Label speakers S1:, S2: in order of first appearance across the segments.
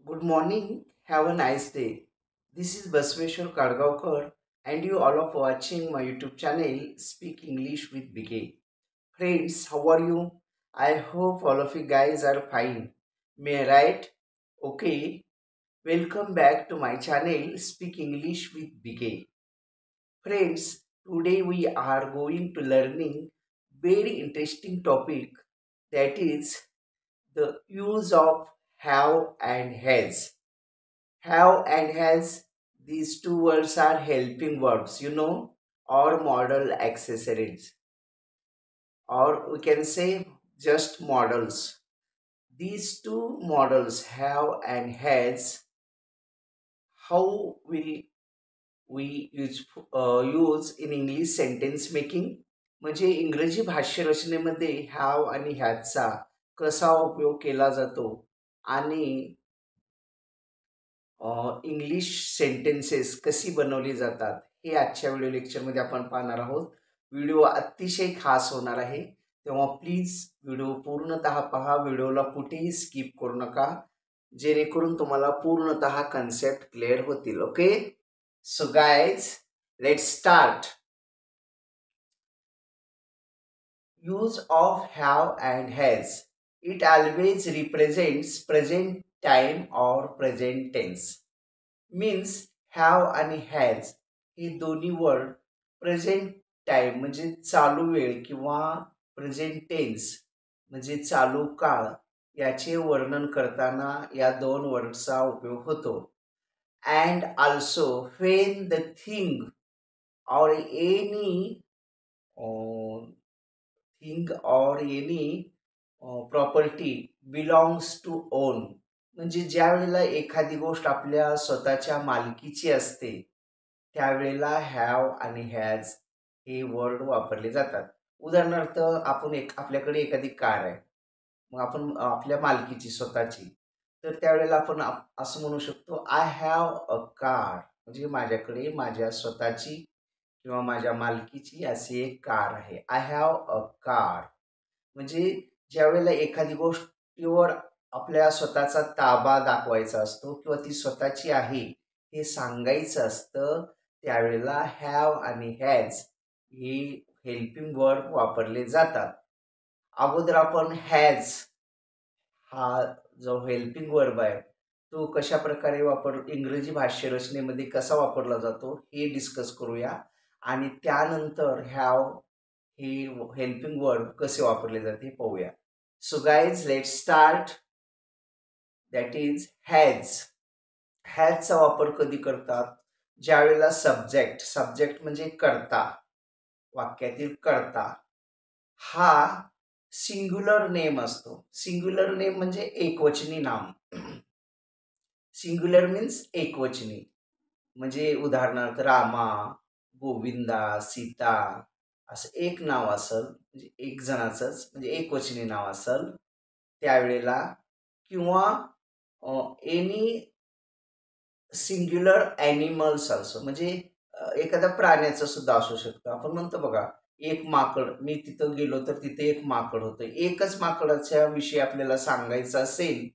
S1: Good morning. Have a nice day. This is Basveshwar Kadgaonkar and you all of watching my YouTube channel Speak English with BK. Friends, how are you? I hope all of you guys are fine. May I right? Okay. Welcome back to my channel Speak English with BK. Friends, today we are going to learning very interesting topic, that is the use of have and has. Have and has, these two words are helping verbs, or modal accessories, or we can say just models. These two models, have and has, how will we use in English sentence making. म्हणजे इंग्रजी भाष्य रचनेमध्ये have आणि हॅजचा कसा उपयोग केला जातो आणि इंग्लिश सेंटेन्सेस कशी बनवली जातात हे आजच्या व्हिडिओ लेक्चरमध्ये आपण पाहणार आहोत. व्हिडिओ अतिशय खास होणार आहे, तेव्हा प्लीज व्हिडिओ पूर्णतः पहा. व्हिडिओला कुठेही स्किप करू नका, जेणेकरून तुम्हाला पूर्णतः कन्सेप्ट क्लिअर होतील. Okay, so guys, let's start. Use of have and has. It always represents present time और प्रेझेंट टेन्स. मीन्स हॅव आणि हॅज हे दोन्ही वर्ड प्रेझेंट टाइम म्हणजे चालू वेळ किंवा प्रेझेंट टेन्स म्हणजे चालू काळ याचे वर्णन करताना या दोन वर्डचा उपयोग होतो. And also when the thing or anything or any property belongs to own. म्हणजे ज्या वेळेला एखादी गोष्ट आपल्या स्वतःच्या मालकीची असते त्यावेळेला हॅव आणि हॅज हे वर्ड वापरले जातात. उदाहरणार्थ, आपल्याकडे एखादी कार आहे, मग आपण आपल्या मालकीची स्वतःची, तर त्यावेळेला आपण असं म्हणू शकतो, आय हॅव अ कार. म्हणजे माझ्याकडे माझ्या स्वतःची किंवा माझ्या मालकीची अशी एक कार आहे. I have a car. म्हणजे ज्यावेळेला एखादी गोष्टीवर आपल्या स्वतःचा ताबा दाखवायचा असतो किंवा ती स्वतःची आहे हे सांगायचं असतं, त्यावेळेला हॅव आणि हॅज हे हेल्पिंग वर्ब वापरले जातात. अगोदर आपण हॅज हा जो हेल्पिंग वर्ब आहे तो कशा प्रकारे इंग्रजी भाष्य रचनेमध्ये कसा वापरला जातो हे डिस्कस करूया, आणि त्यानंतर हॅव हे हेल्पिंग वर्ब कसे वापरले जाते पाहूया. So guys, let's start. That is has. हॅजचा वापर कधी करतात? ज्यावेळेला सब्जेक्ट म्हणजे कर्ता, वाक्यातील कर्ता हा सिंग्युलर नेम असतो. सिंग्युलर नेम म्हणजे एकवचनी नाम. सिंग्युलर मीन्स एकवचनी. म्हणजे उदाहरणार्थ रामा, गोविंदा, सीता असं एक नाव असेल, म्हणजे एक जणाचंच म्हणजे एकवचनी नाव असेल त्यावेळेला, किंवा एनी सिंग्युलर ॲनिमल्स ऑल्सो, म्हणजे एखाद्या प्राण्याचं सुद्धा असू शकतं. आपण म्हणतो बघा, एक माकड, मी तिथं गेलो तर तिथे एक माकड होतं. एकच माकडाच्या विषयी आपल्याला सांगायचं असेल,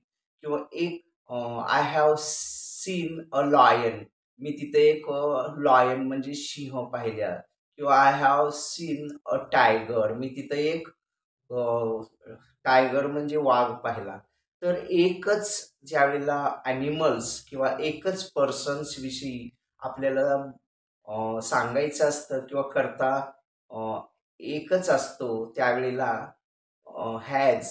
S1: किंवा एक I have seen a lion, मी तिथे एक लॉयन म्हणजे सिंह पाहिल्या, किंवा I have seen a tiger, मी तिथे एक टायगर म्हणजे वाघ पाहिला. तर एकच ज्यावेळेला ॲनिमल्स किंवा एकच पर्सन्स विषयी आपल्याला सांगायचं असतं किंवा करता एकच असतो त्यावेळेला हॅज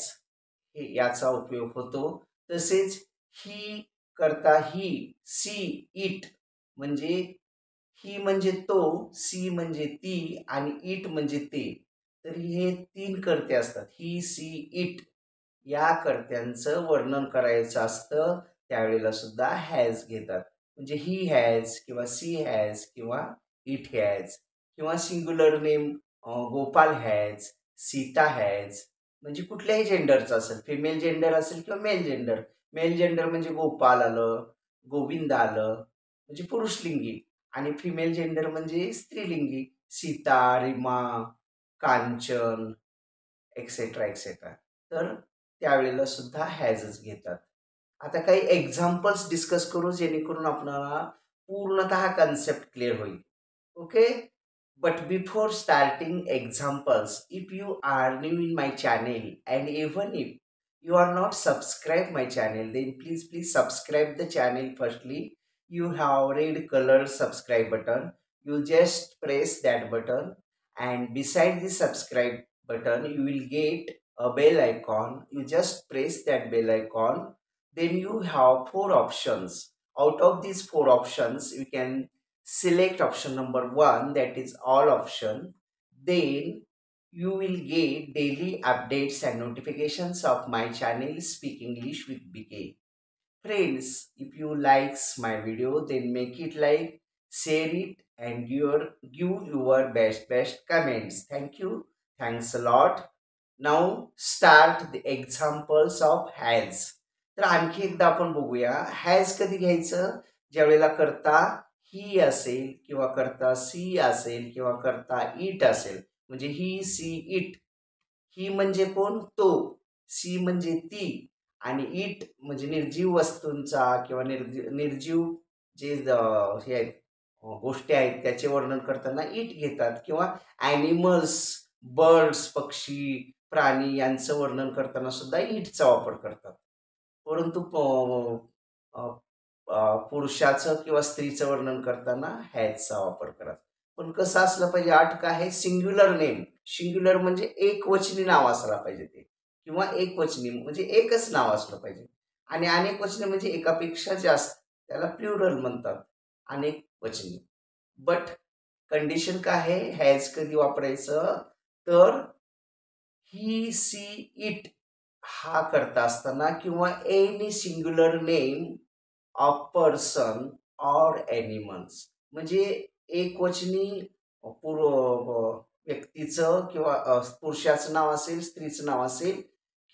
S1: हे याचा उपयोग होतो. तसेच ही करता ही, सी, इट म्हणजे ही म्हणजे तो, सी म्हणजे ती आणि इट म्हणजे ते. तर हे तीन कर्ते असतात. ही, सी, इट या कर्त्यांचं वर्णन करायचं असतं त्यावेळेला सुद्धा हॅज घेतात. म्हणजे ही हॅज किंवा सी हॅज किंवा इट हॅज, किंवा singular name Gopal has, Sita has, म्हणजे कुठल्याही जेंडरचं असेल, फिमेल जेंडर असेल किंवा मेल जेंडर. मेल जेंडर म्हणजे गोपाल आलं, गोविंद आलं म्हणजे पुरुषलिंगी, आणि फिमेल जेंडर म्हणजे स्त्रीलिंगी, सीता, रीमा, कांचन, एक्सेट्रा एक्सेट्रा. तर त्यावेळेला सुद्धा हॅजच घेतात. आता काही एक्झाम्पल्स डिस्कस करू जेणेकरून आपल्याला पूर्णतः कन्सेप्ट क्लिअर होईल. Okay. But before starting examples, if you are new in my channel and even if you are not subscribed my channel, then please subscribe the channel firstly. You have red color subscribe button. You just press that button, and beside the subscribe button, you will get a bell icon. You just press that bell icon. Then you have four options. Out of these four options, you can select option number one, that is all option. Then you will get daily updates and notifications of my channel Speak English with BK. Friends, if you likes my video, then make it like, share it, and give your best comments. Thank you. Thanks a lot. Now start the examples of has. तर आणखी एकदा आपण बघूया has कधी घ्यायचं, ज्यावेळेला करता ही असेल किंवा करता सी असेल किंवा करता इट असेल. म्हणजे ही सी इट. ही म्हणजे कोण, तो. सी म्हणजे ती. आणि इट म्हणजे निर्जीव वस्तूंचा किंवा निर्जीव जे हे आहेत गोष्टी आहेत त्याचे वर्णन करताना इट घेतात. किंवा ॲनिमल्स, बर्ड्स, पक्षी, प्राणी यांचं वर्णन करताना सुद्धा इटचा वापर करतात. परंतु पुरुषाचं किंवा स्त्रीचं वर्णन करताना हॅजचा वापर करतात. पण कसं असलं पाहिजे, अट काय आहे, सिंग्युलर नेम. सिंग्युलर म्हणजे एकवचनी नाव असलं पाहिजे ते, किंवा एकवचनी म्हणजे एकच नाव असलं पाहिजे. आणि अनेक वचनी म्हणजे एकापेक्षा जास्त, त्याला प्लुरल म्हणतात, अनेक वचनी. बट कंडिशन काय आहे, हॅज कधी वापरायचं, तर ही सी इट हा करता असताना किंवा any singular name of person or animals. म्हणजे एकवचनी व्यक्तीचं किंवा पुरुषाचं नाव असेल, स्त्रीचं नाव असेल,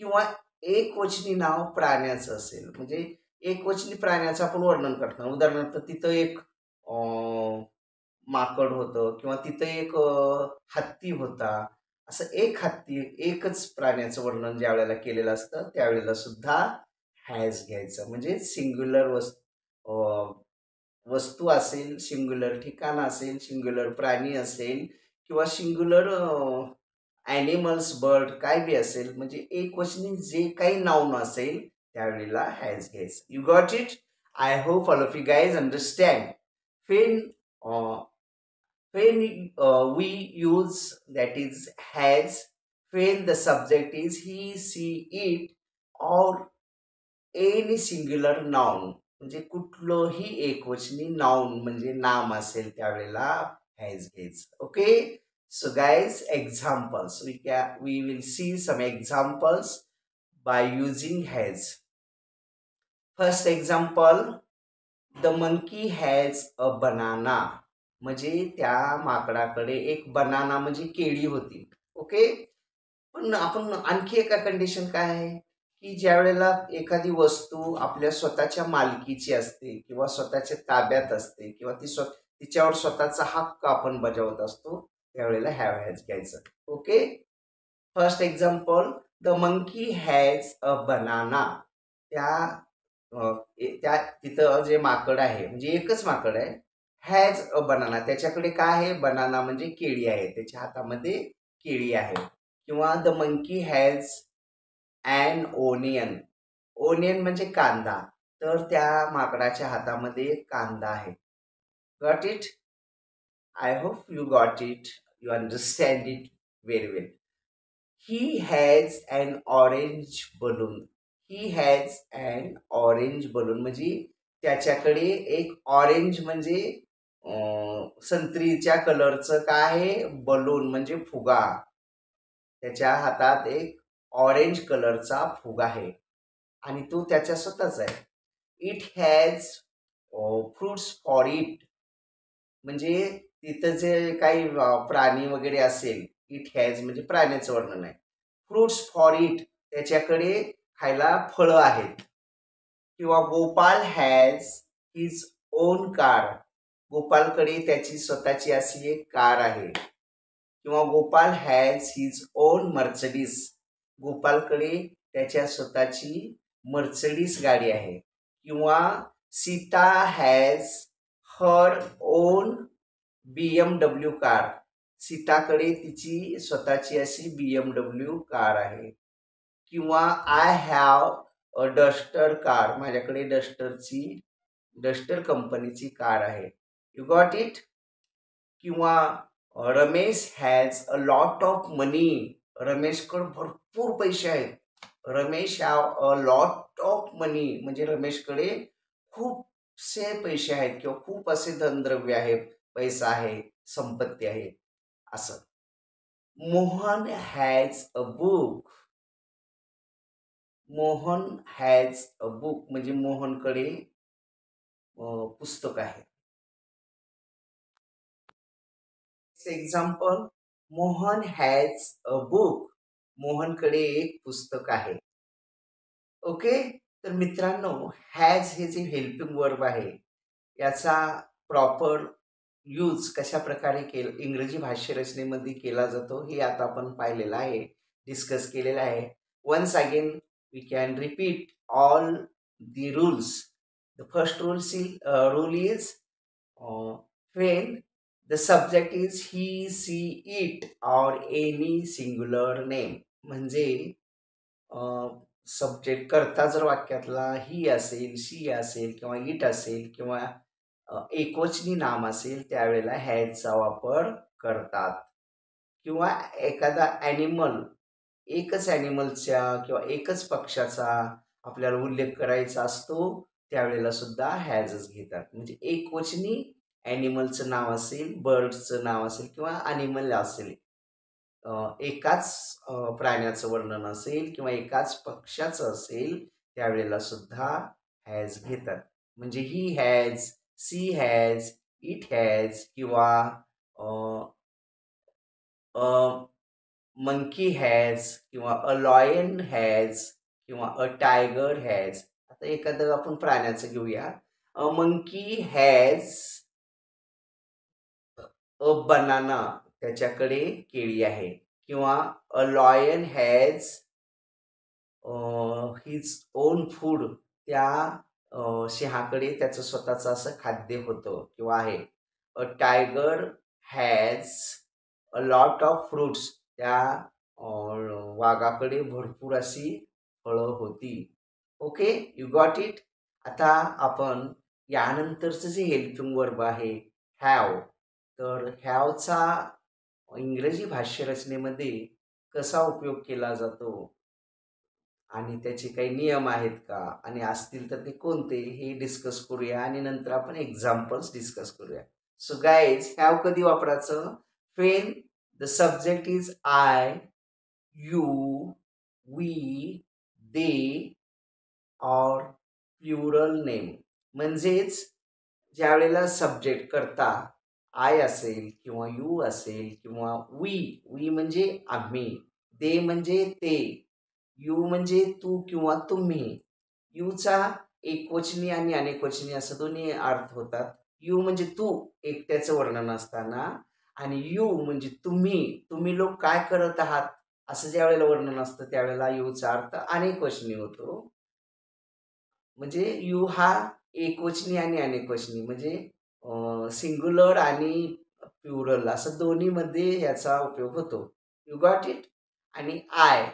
S1: किंवा एकवचनी नाव प्राण्याचं असेल. म्हणजे एकवचनी प्राण्याचं आपण वर्णन करतो. उदाहरणार्थ तिथं एक माकड होतं किंवा तिथं एक हत्ती होता. असं एक हत्ती, एकच प्राण्याचं वर्णन ज्या वेळेला केलेलं असतं त्यावेळेला सुद्धा हॅज घ्यायचं. म्हणजे सिंग्युलर वस्तू असेल, सिंग्युलर ठिकाण असेल, सिंग्युलर प्राणी असेल किंवा सिंग्युलर ॲनिमल्स, बर्ड काय बी असेल, म्हणजे एकवचनी जे काही नाऊन असेल त्यावेळेला हॅज घ्यायचं. You got it? I hope all of you guys understand. When we use that is has, when the subject is he, she, it, or any singular noun, म्हणजे कुठलंही एकवचनी नाउन म्हणजे नाम असेल त्यावेळेला हॅज घ्यायचं. Okay. So guys, examples we will see some examples by using has. First example, the monkey has a banana. म्हणजे त्या माकडाकडे एक बनाना म्हणजे केळी होती. ओके. पण आपण आणखी एका कंडिशन काय आहे, की ज्या वेळेला एखादी वस्तू आपल्या स्वतःच्या मालकीची असते किंवा स्वतःच्या ताब्यात असते किंवा तिच्यावर स्वतःचा हक्क आपण बजावत असतो त्यावेळेला हॅव हॅज घ्यायचं. Okay. First example, the monkey has a banana. त्या तिथं जे माकड आहे, म्हणजे एकच माकड आहे, हॅज अ बनाना, त्याच्याकडे काय आहे, बनाना म्हणजे केळी आहे, त्याच्या हातामध्ये केळी आहे. किंवा the monkey has an onion. Onion म्हणजे कांदा, तर त्या माकडाच्या हातामध्ये कांदा आहे. Got it? I hope you got it, you understand it very well. He has an orange balloon. He has an orange balloon म्हणजे त्याच्याकडे एक ऑरेंज म्हणजे संत्रीच्या कलरचं काय आहे, बलून म्हणजे फुगा. त्याच्या हातात एक ऑरेंज कलरचा फुगा आहे आणि तो त्याच्या स्वतःच आहे. It has fruits for it. म्हणजे तिथं जे काही प्राणी वगैरे असेल, इट हॅज म्हणजे प्राण्याचं वर्णन आहे. फ्रुट्स फॉर इट, त्याच्याकडे खायला फळं आहेत. किंवा Gopal has his own car. गोपालकडे त्याची स्वतःची अशी एक कार आहे. किंवा Gopal has his own Mercedes. गोपालकडे त्याच्या स्वतःची मर्सिडीज गाडी आहे. किंवा Sita has her own BMW car. सीताकडे तिची स्वतःची अशी BMW कार आहे. किंवा I have a Duster car. माझ्याकडे डस्टर कंपनीची कार आहे. You got it? किंवा Ramesh has a lot of money. रमेशकडे भरपूर पैसे आहेत. Ramesh have a lot of मनी म्हणजे रमेशकडे खूपसे पैसे आहेत किंवा खूप असे धनद्रव्य आहे, पैसा आहे, संपत्ती आहे असं. Mohan has a book. Mohan has a book म्हणजे मोहनकडे पुस्तक आहे. Example, Mohan has a book. मोहनकडे एक पुस्तक आहे. ओके. तर मित्रांनो, हॅज हे जे हेल्पिंग वर्ब आहे याचा प्रॉपर यूज कशा प्रकारे इंग्रजी भाष्य रचनेमध्ये केला जातो हे आता आपण पाहिलेलं आहे, डिस्कस केलेलं आहे. Once again we can repeat all the rules. The first rule is when the subject is he, she, it or any singular name. म्हणजे सब्जेक्ट करता जर वाक्यातला ही असेल, शी असेल किंवा इट असेल किंवा एकवचनी नाम असेल त्यावेळेला हॅजचा वापर करतात. किंवा एखादा ॲनिमल, एकच ॲनिमलच्या किंवा एकच पक्षाचा आपल्याला उल्लेख करायचा असतो त्यावेळेला सुद्धा हॅजच घेतात. म्हणजे एकवचनी ॲनिमलचं नाव असेल, बर्ड्सचं नाव असेल किंवा ॲनिमल असेल, एकाच प्राण्याचं वर्णन असेल किंवा एकाच पक्षाचं असेल त्यावेळेला सुद्धा हॅज घेतात. म्हणजे he has, she has, it has किंवा मंकी हॅज किंवा अ लॉयन हॅज किंवा अ टायगर हॅज. आता एखादं आपण प्राण्याचं घेऊया. A monkey has a banana. त्याच्याकडे केळी आहे. किंवा a lion has his own food. त्या सिंहाकडे त्याचं स्वतःचं असं खाद्य होतं किंवा आहे. A tiger has a lot of fruits. त्या वाघाकडे भरपूर अशी फळं होती. Okay, you got it. आता आपण यानंतरचं जे हेल्पिंग वर्ब आहे हॅव, तर हॅवचा इंग्रजी भाष्य रचनेमध्ये कसा उपयोग केला जातो आणि त्याचे काही नियम आहेत का आणि असतील तर ते कोणते हे डिस्कस करूया आणि नंतर आपण एक्झाम्पल्स डिस्कस करूया. सो गाईज, हॅव कधी वापरायचं? When the subject is I, you, we, they और प्लुरल नेम. म्हणजेच ज्या वेळेला सब्जेक्ट करता आय असेल किंवा यू असेल किंवा वी म्हणजे आम्ही, दे म्हणजे ते, यू म्हणजे तू किंवा तुम्ही. यूचा एकवचनी आणि अनेकवचनी असं दोन्ही अर्थ होतात. यू म्हणजे तू एकट्याचं वर्णन असताना आणि यू म्हणजे तुम्ही, तुम्ही लोक काय करत आहात असं ज्या वेळेला वर्णन असतं त्यावेळेला यूचा अर्थ अनेकवचनी होतो. म्हणजे यू हा एकवचनी आणि अनेकवचनी म्हणजे सिंग्युलर आणि प्लुरल असं दोन्हीमध्ये याचा उपयोग होतो. You got it. आणि आय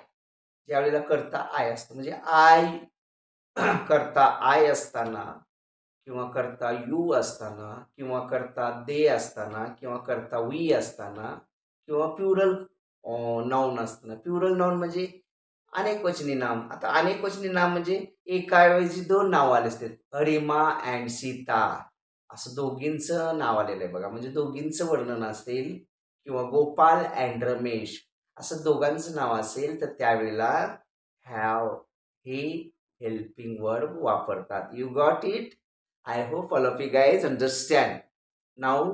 S1: ज्यावेळेला करता आय असतं म्हणजे आय करता आय असताना किंवा करता यू असताना किंवा करता दे असताना किंवा करता वी असताना किंवा प्लुरल नाऊन असताना. प्लुरल नाऊन म्हणजे अनेकवचनी नाम. आता अनेकवचनी नाम म्हणजे एकाऐवजी दोन नाव आले असते. हरिमा अँड सीता असं दोघींचं नाव आलेलं आहे बघा. म्हणजे दोघींचं वर्णन असेल किंवा गोपाल अँड रमेश असं दोघांचं नाव असेल तर त्यावेळेला हॅव हे हेल्पिंग वर्ब वापरतात. You got it. I hope all of you guys understand. Now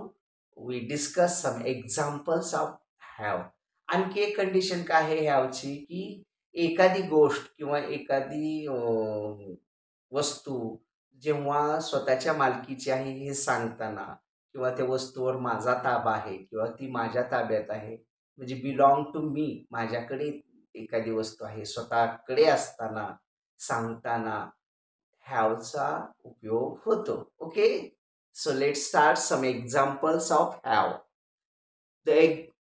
S1: we discuss some examples of have. आणखी एक कंडिशन काय आहे हॅवची, की एखादी गोष्ट किंवा एखादी वस्तू जेव्हा स्वतःच्या मालकीची आहे हे सांगताना किंवा त्या वस्तूवर माझा ताबा आहे किंवा ती माझ्या ताब्यात आहे म्हणजे बिलॉंग टू मी, माझ्याकडे एखादी वस्तू आहे स्वतःकडे असताना सांगताना हॅवचा उपयोग होतो. Okay, so let start some examples of have.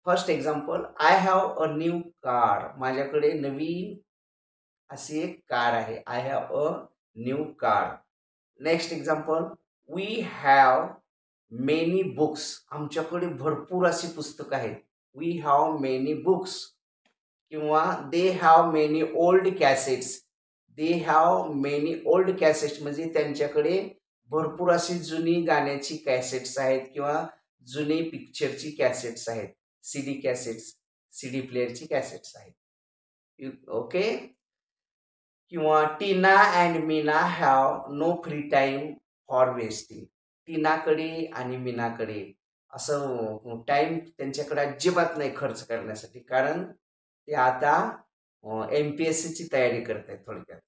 S1: First example, I have a new car. माझ्याकडे नवीन अशी एक कार आहे. I have a new car. Next example, we have many books. आमच्याकडे भरपूर अशी पुस्तकं आहेत. We have many books. किंवा they have many old cassettes. They have many old cassettes म्हणजे त्यांच्याकडे भरपूर अशी जुनी गाण्याची कॅसेट्स आहेत किंवा जुनी पिक्चरची कॅसेट्स आहेत. सीडी कॅसेट्स, सीडी प्लेअरची कॅसेट्स आहेत. ओके. किंवा Tina and Meena have no free time for wasting. टीनाकडे आणि मीनाकडे असं टाईम त्यांच्याकडे अजिबात नाही खर्च करण्यासाठी, कारण ते आता MPSCची तयारी करत आहेत. थोडक्यात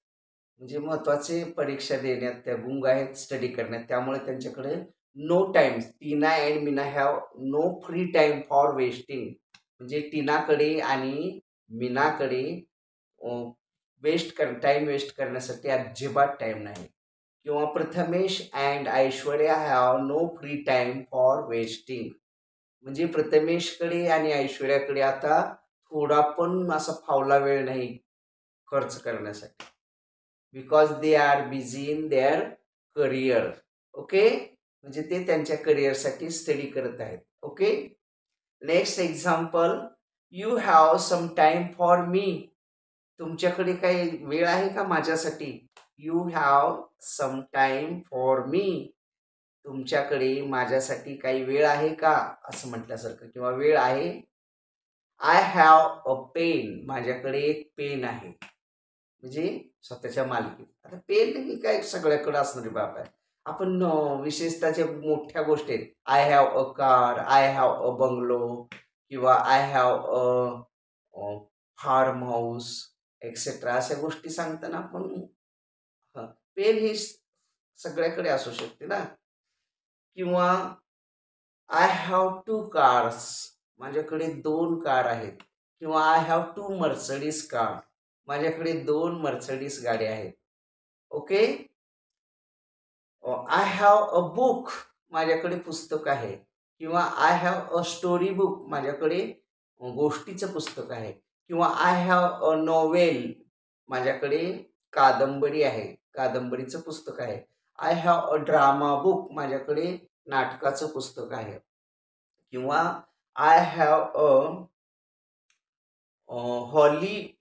S1: म्हणजे महत्त्वाचे परीक्षा देण्यात त्या गुंग आहेत, स्टडी करण्यात. त्यामुळे त्यांच्याकडे no time. Tina and Meena have no free time for wasting म्हणजे टीनाकडे आणि मीनाकडे टाईम वेस्ट करण्यासाठी अजिबात टाईम नाही. किंवा Prathamesh and Aishwarya have no free time for wasting म्हणजे प्रथमेशकडे आणि ऐश्वर्याकडे आता थोडा पण असा फावला वेळ नाही खर्च करण्यासाठी, because they are busy in their career. Okay, म्हणजे ते त्यांच्या करिअरसाठी स्टडी करत आहेत. Okay. Next example, you have some time for me. तुमच्याकडे काही वेळ आहे का माझ्यासाठी? You have some time for me. तुमच्याकडे माझ्यासाठी काही वेळ आहे का असं म्हटल्यासारखं, किंवा वेळ आहे. I have a pen. माझ्याकडे एक पेन आहे म्हणजे स्वतःच्या मालकीत. आता पेन ही काय सगळ्याकडे असणारी बाब आहे. आपण विशेषतः ज्या मोठ्या गोष्टी आहेत, I have a car, I have a bungalow, किंवा I have a farm house etcetera, अशा गोष्टी सांगताना आपण पेन ही सगळ्याकडे असू शकते ना. किंवा आय हॅव 2 कार्स. माझ्याकडे 2 कार आहेत. किंवा आय हॅव 2 मर्सडीज कार. माझ्याकडे 2 मर्सडीज गाड्या आहेत. Okay. I have a book. माझ्याकडे पुस्तक आहे. किंवा I have a story book. माझ्याकडे गोष्टीचं पुस्तक आहे. किंवा आय हॅव अ नॉवेल. माझ्याकडे कादंबरी आहे, कादंबरीचं पुस्तक आहे. I have a drama book. माझ्याकडे नाटकाचं पुस्तक आहे. किंवा I have a holy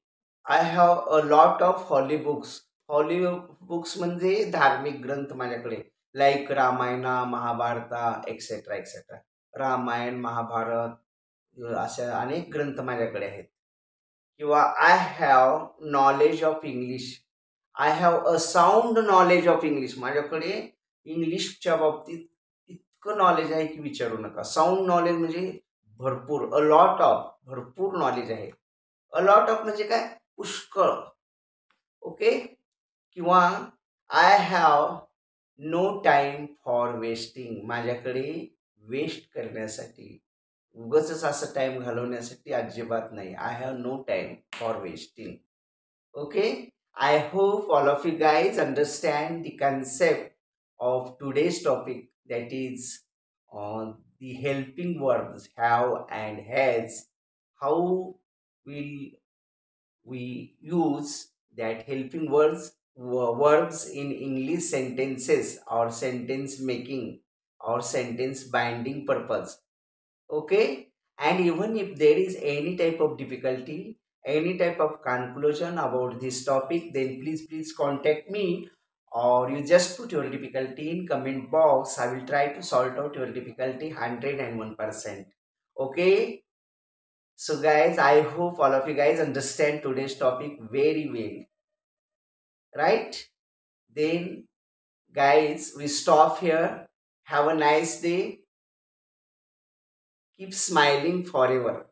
S1: I have a lot of holy books. Holy books म्हणजे धार्मिक ग्रंथ माझ्याकडे, like Ramayana, Mahabharata etcetera etcetera. Ramayana, Mahabharata अशा अनेक ग्रंथ माझ्याकडे आहेत. किंवा I have knowledge of English. I have a sound knowledge of English. माझ्याकडे इंग्लिशच्या बाबतीत इतकं नॉलेज आहे की विचारू नका. साऊंड नॉलेज म्हणजे भरपूर, अ लॉट ऑफ, भरपूर नॉलेज आहे. अ लॉट ऑफ म्हणजे काय? पुष्कळ. ओके. किंवा I have no time for wasting. माझ्याकडे वेस्ट करण्यासाठी, उगाचच असं टाईम घालवण्यासाठी अजिबात नाही. I have no time for wasting. Okay. I hope all of you guys understand the concept of today's topic, that is the helping verbs have and has. How will we use that helping verbs in English sentences or sentence making or sentence binding purpose? Okay. And even if there is any type of difficulty, any type of conclusion about this topic, then please contact me, or you just put your difficulty in comment box. I will try to sort out your difficulty 101%. Okay. So guys, I hope all of you guys understand today's topic very well, right? Then guys, we stop here. Have a nice day. Keep smiling forever.